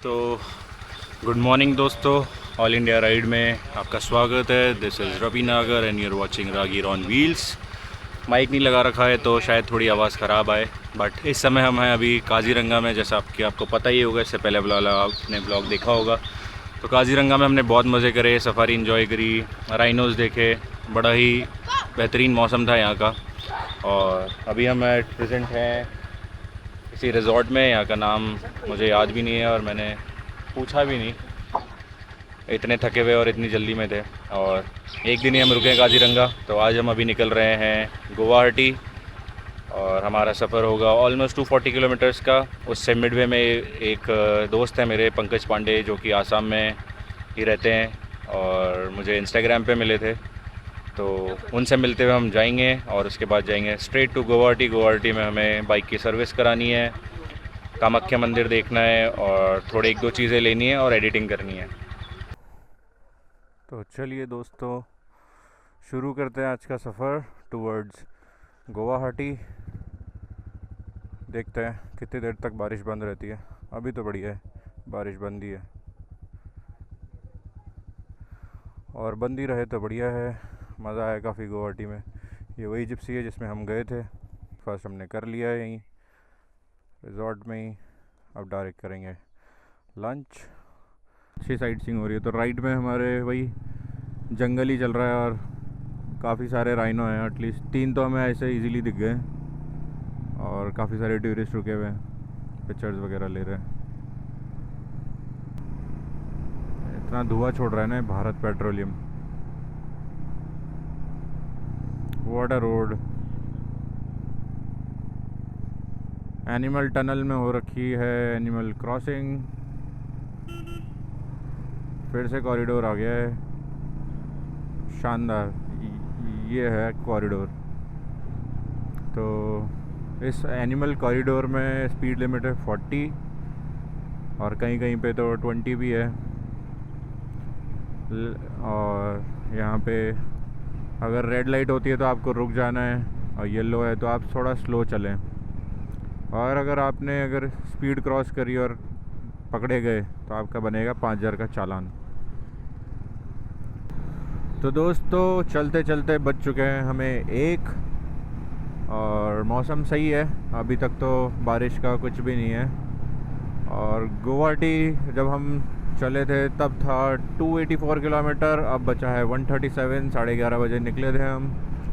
तो good morning दोस्तों, all India ride में आपका स्वागत है। दिस इज़ रवि नागर एंड यूर वाचिंग रागीर ऑन व्हील्स। माइक नहीं लगा रखा है तो शायद थोड़ी आवाज़ ख़राब आए, बट इस समय हम हैं अभी काजीरंगा में। जैसा आपको पता ही होगा, इससे पहले आपने ब्लॉग देखा होगा। तो काजीरंगा में हमने बहुत मज़े करे, सफारी इन्जॉय करी, राइनोज़ देखे। बड़ा ही बेहतरीन मौसम था यहाँ का। और अभी हम एट प्रेजेंट हैं किसी रिज़ॉर्ट में। यहाँ का नाम मुझे याद भी नहीं है और मैंने पूछा भी नहीं, इतने थके हुए और इतनी जल्दी में थे। और एक दिन ही हम रुके काजीरंगा, तो आज हम अभी निकल रहे हैं गुवाहाटी। और हमारा सफ़र होगा ऑलमोस्ट 240 किलोमीटर्स का। उससे मिडवे में एक दोस्त है मेरे, पंकज पांडे, जो कि आसाम में ही रहते हैं और मुझे इंस्टाग्राम पे मिले थे। तो उनसे मिलते हुए हम जाएंगे और उसके बाद जाएंगे स्ट्रेट टू गुवाहाटी। गुवाहाटी में हमें बाइक की सर्विस करानी है, कामाख्या मंदिर देखना है और थोड़े एक दो चीज़ें लेनी है और एडिटिंग करनी है। तो चलिए दोस्तों, शुरू करते हैं आज का सफ़र टूवर्ड्स गुवाहाटी। देखते हैं कितनी देर तक बारिश बंद रहती है। अभी तो बढ़िया है, बारिश बंद ही है और बंद ही रहे तो बढ़िया है। मज़ा आया काफ़ी गुवाहाटी में। ये वही जिप्सी है जिसमें हम गए थे। फर्स्ट हमने कर लिया है यहीं रिजॉर्ट में ही। अब डायरेक्ट करेंगे लंच। अच्छी साइट सीइंग हो रही है। तो राइट में हमारे वही जंगल ही चल रहा है और काफ़ी सारे राइनो हैं। एटलीस्ट 3 तो हमें ऐसे इजीली दिख गए और काफ़ी सारे टूरिस्ट रुके हुए हैं, पिक्चर्स वगैरह ले रहे हैं। इतना धुआं छोड़ रहा है ना Bharat petroleum. What a road. Animal tunnel में हो रखी है एनिमल क्रॉसिंग। फिर से कॉरिडोर आ गया है, शानदार। ये है कॉरिडोर। तो इस एनिमल कॉरिडोर में स्पीड लिमिट है 40 और कहीं कहीं पे तो 20 भी है। और यहाँ पे अगर रेड लाइट होती है तो आपको रुक जाना है और येलो है तो आप थोड़ा स्लो चलें। और अगर स्पीड क्रॉस करी और पकड़े गए तो आपका बनेगा 5,000 का चालान। तो दोस्तों, चलते चलते बज चुके हैं हमें 1 और मौसम सही है। अभी तक तो बारिश का कुछ भी नहीं है। और गुवाहाटी जब हम चले थे तब था 284 किलोमीटर, अब बचा है 137। 11:30 बजे निकले थे हम,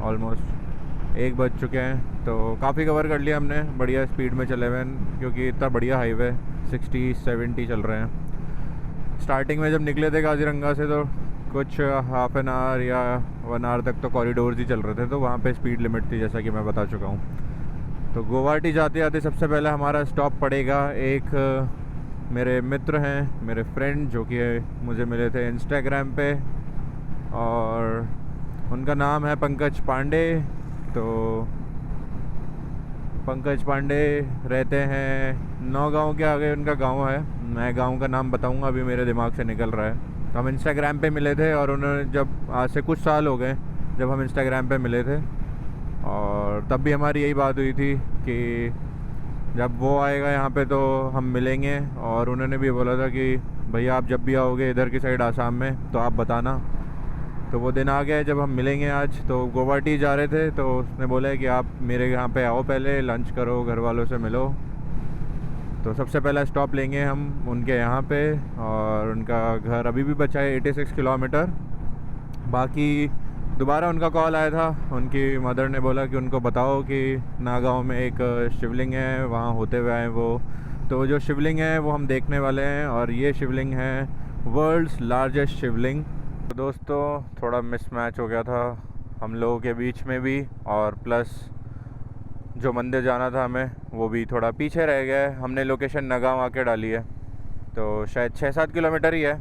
ऑलमोस्ट 1 बज चुके हैं। तो काफ़ी कवर कर लिया हमने, बढ़िया स्पीड में चले हुए हैं क्योंकि इतना बढ़िया हाईवे 60-70 चल रहे हैं। स्टार्टिंग में जब निकले थे काजीरंगा से तो कुछ हाफ एन आवर या 1 आवर तक तो कॉरिडोर्स ही चल रहे थे, तो वहाँ पे स्पीड लिमिट थी, जैसा कि मैं बता चुका हूँ। तो गुवाहाटी जाते जाते सबसे पहले हमारा स्टॉप पड़ेगा एक मेरे मित्र हैं, मेरे फ्रेंड, जो कि मुझे मिले थे इंस्टाग्राम पे और उनका नाम है पंकज पांडे। तो पंकज पांडे रहते हैं नौगांव के आगे, उनका गांव है। मैं गांव का नाम बताऊंगा, अभी मेरे दिमाग से निकल रहा है। तो हम इंस्टाग्राम पे मिले थे और उन्होंने जब आज से कुछ साल हो गए जब हम इंस्टाग्राम पे मिले थे, और तब भी हमारी यही बात हुई थी कि जब वो आएगा यहाँ पे तो हम मिलेंगे। और उन्होंने भी बोला था कि भैया आप जब भी आओगे इधर की साइड आसाम में तो आप बताना। तो वो दिन आ गया जब हम मिलेंगे आज। तो गुवाहाटी जा रहे थे तो उसने बोला कि आप मेरे यहाँ पे आओ, पहले लंच करो, घर वालों से मिलो। तो सबसे पहला स्टॉप लेंगे हम उनके यहाँ पे, और उनका घर अभी भी बचा है 86 किलोमीटर। बाकी दोबारा उनका कॉल आया था, उनकी मदर ने बोला कि उनको बताओ कि नागांव में एक शिवलिंग है, वहाँ होते हुए आए वो। तो जो शिवलिंग है वो हम देखने वाले हैं और ये शिवलिंग है वर्ल्ड्स लार्जेस्ट शिवलिंग। तो दोस्तों, थोड़ा मिसमैच हो गया था हम लोगों के बीच में भी, और प्लस जो मंदिर जाना था हमें वो भी थोड़ा पीछे रह गया है। हमने लोकेशन नगांव आके डाली है, तो शायद 6-7 किलोमीटर ही है।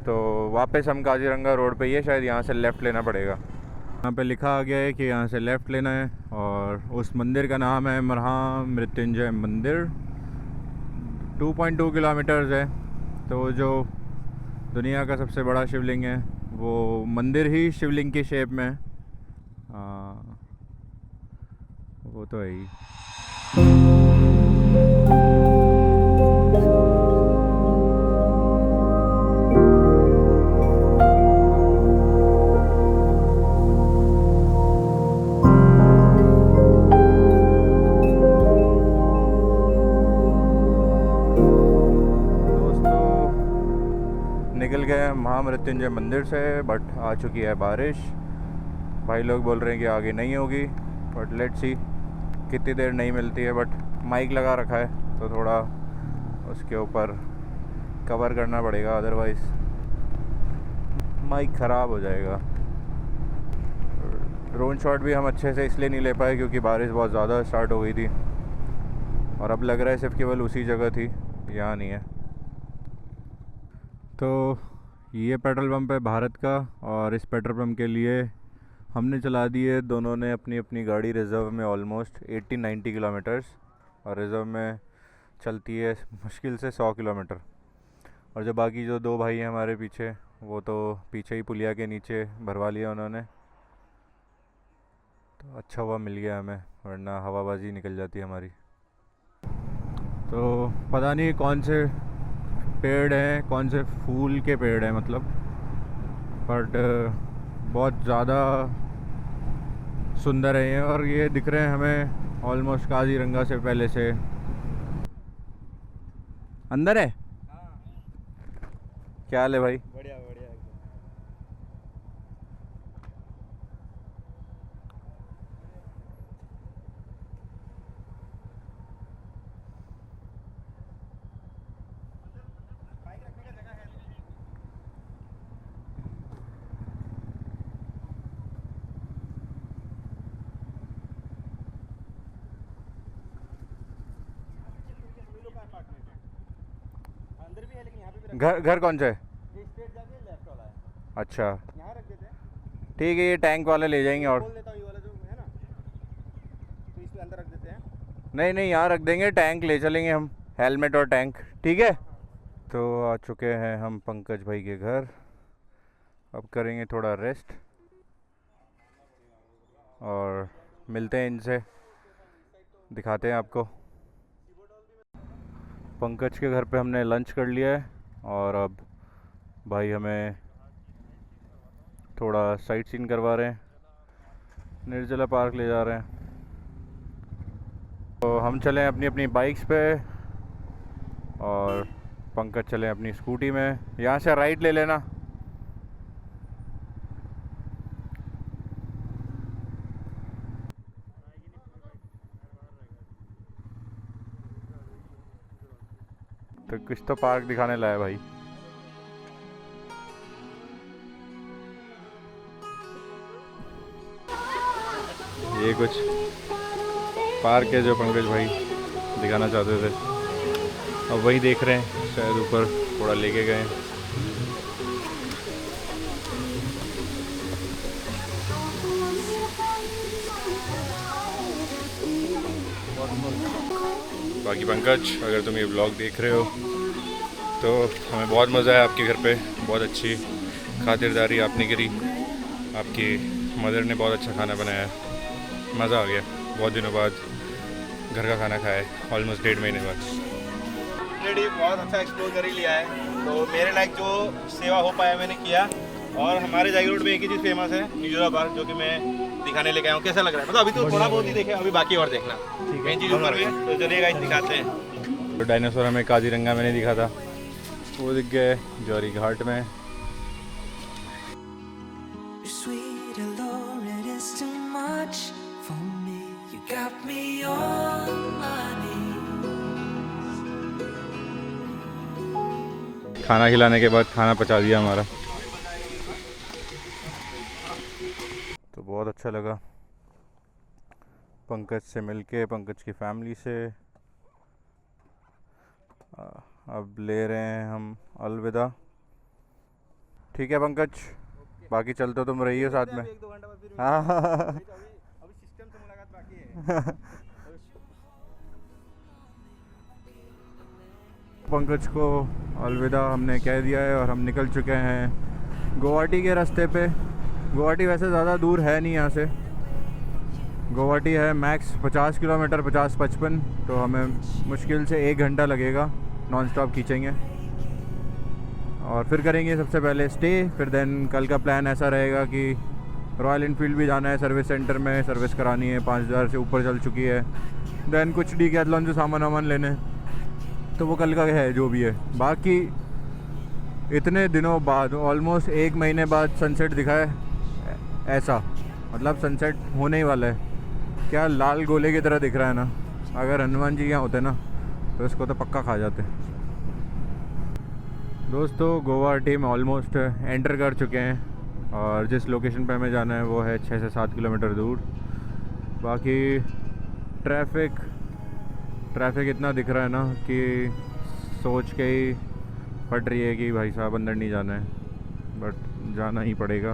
तो वापस हम काजीरंगा रोड पे ही है, शायद यहाँ से लेफ़्ट लेना पड़ेगा। यहाँ पे लिखा आ गया है कि यहाँ से लेफ़्ट लेना है और उस मंदिर का नाम है महामृत्युंजय मंदिर। 2.2 किलोमीटर्स है। तो जो दुनिया का सबसे बड़ा शिवलिंग है वो मंदिर ही शिवलिंग की शेप में है। वो तो है ही। हैं महामृत्युंजय मंदिर से, बट आ चुकी है बारिश। भाई लोग बोल रहे हैं कि आगे नहीं होगी, बट लेट्स सी कितनी देर नहीं मिलती है। बट माइक लगा रखा है तो थोड़ा उसके ऊपर कवर करना पड़ेगा, अदरवाइज़ माइक ख़राब हो जाएगा। ड्रोन शॉट भी हम अच्छे से इसलिए नहीं ले पाए क्योंकि बारिश बहुत ज़्यादा स्टार्ट हो गई थी, और अब लग रहा है सिर्फ केवल उसी जगह थी, यहाँ नहीं है। तो ये पेट्रोल पंप है भारत का, और इस पेट्रोल पंप के लिए हमने चला दी है दोनों ने अपनी अपनी गाड़ी रिज़र्व में ऑलमोस्ट 80-90 किलोमीटर्स, और रिज़र्व में चलती है मुश्किल से 100 किलोमीटर। और जो बाकी जो दो भाई हैं हमारे पीछे, वो तो पीछे ही पुलिया के नीचे भरवा लिया उन्होंने, तो अच्छा हुआ मिल गया हमें, वरना हवाबाजी निकल जाती है हमारी। तो पता नहीं कौन से पेड़ हैं, कौन से फूल के पेड़ हैं मतलब, बट बहुत ज़्यादा सुंदर है ये, और ये दिख रहे हैं हमें ऑलमोस्ट काजीरंगा से पहले से। अंदर है? क्या हाल है भाई? बढ़िया बढ़िया एकदम। अंदर भी है लेकिन यहाँ पे भी घर कौन सा है? ये स्ट्रेट जाके लेफ्ट वाला है, अच्छा यहाँ रख देते हैं। ठीक है, ये टैंक वाले ले जाएंगे। और खोल देता हूँ ये वाला जो है ना, तो इसके अंदर रख देते हैं। नहीं नहीं, यहाँ रख देंगे, टैंक ले चलेंगे हम, हेलमेट और टैंक, ठीक है। तो आ चुके हैं हम पंकज भाई के घर, अब करेंगे थोड़ा रेस्ट और मिलते हैं इनसे, दिखाते हैं आपको। पंकज के घर पे हमने लंच कर लिया है, और अब भाई हमें थोड़ा साइट सीन करवा रहे हैं, निर्जला पार्क ले जा रहे हैं। तो हम चलें अपनी अपनी बाइक्स पे, और पंकज चलें अपनी स्कूटी में। यहाँ से राइट ले लेना। तो कुछ तो पार्क दिखाने लाया भाई। ये कुछ पार्क है जो पंकज भाई दिखाना चाहते थे, अब वही देख रहे हैं, शायद ऊपर थोड़ा लेके गए। बाकी पंकज, अगर तुम ये व्लॉग देख रहे हो तो हमें बहुत मज़ा आया आपके घर पे, बहुत अच्छी खातिरदारी आपने करी, आपकी मदर ने बहुत अच्छा खाना बनाया, मज़ा आ गया। बहुत दिनों बाद घर का खाना खाया है, ऑलमोस्ट 1.5 महीने बाद। ऑलरेडी बहुत अच्छा एक्सप्लोर कर ही लिया है, तो मेरे लायक जो सेवा हो पाया मैंने किया। और हमारे जागी रोड में एक ही चीज़ फेमस है, निर्जला पार्क, जो कि मैं दिखाने लेके आया हूँ। कैसा लग रहा है? मतलब अभी तो थोड़ा बहुत ही देखे, अभी बाकी और देखना, मेन चीज़ ऊपर भी है, तो चलिए गाइस दिखाते हैं। तो डायनासोर हमें काजीरंगा में नहीं दिखा था, वो दिख गए जौहरी घाट में। खाना खिलाने के बाद खाना पचा दिया हमारा, तो बहुत अच्छा लगा पंकज से मिलके, पंकज की फैमिली से। अब ले रहे हैं हम अलविदा, ठीक है पंकज, बाकी चलते हो तुम रहिए साथ में। 1-2 घंटा बाद फिर हाँ अभी सिस्टम से मुलाकात बाकी है। पंकज को अलविदा हमने कह दिया है, और हम निकल चुके हैं गुवाहाटी के रास्ते पे। गुवाहाटी वैसे ज़्यादा दूर है नहीं यहाँ से, गुवाहाटी है मैक्स 50 किलोमीटर, 50-55, तो हमें मुश्किल से 1 घंटा लगेगा, नॉन स्टॉप खींचेंगे और फिर करेंगे सबसे पहले स्टे। फिर देन कल का प्लान ऐसा रहेगा कि रॉयल इनफील्ड भी जाना है, सर्विस सेंटर में सर्विस करानी है, 5000 से ऊपर चल चुकी है। देन कुछ डीकैथलॉन से सामान वामान लेने, तो वो कल का है जो भी है। बाकी इतने दिनों बाद, ऑलमोस्ट 1 महीने बाद सनसेट दिखा है ऐसा, मतलब सनसेट होने ही वाला है। क्या लाल गोले की तरह दिख रहा है ना। अगर हनुमान जी यहाँ होते ना तो इसको तो पक्का खा जाते। दोस्तों गुवाहाटी में ऑलमोस्ट एंटर कर चुके हैं और जिस लोकेशन पे हमें जाना है वो है 6 से 7 किलोमीटर दूर। बाकी ट्रैफिक इतना दिख रहा है ना कि सोच के ही फट रही है कि भाई साहब अंदर नहीं जाना है, बट जाना ही पड़ेगा।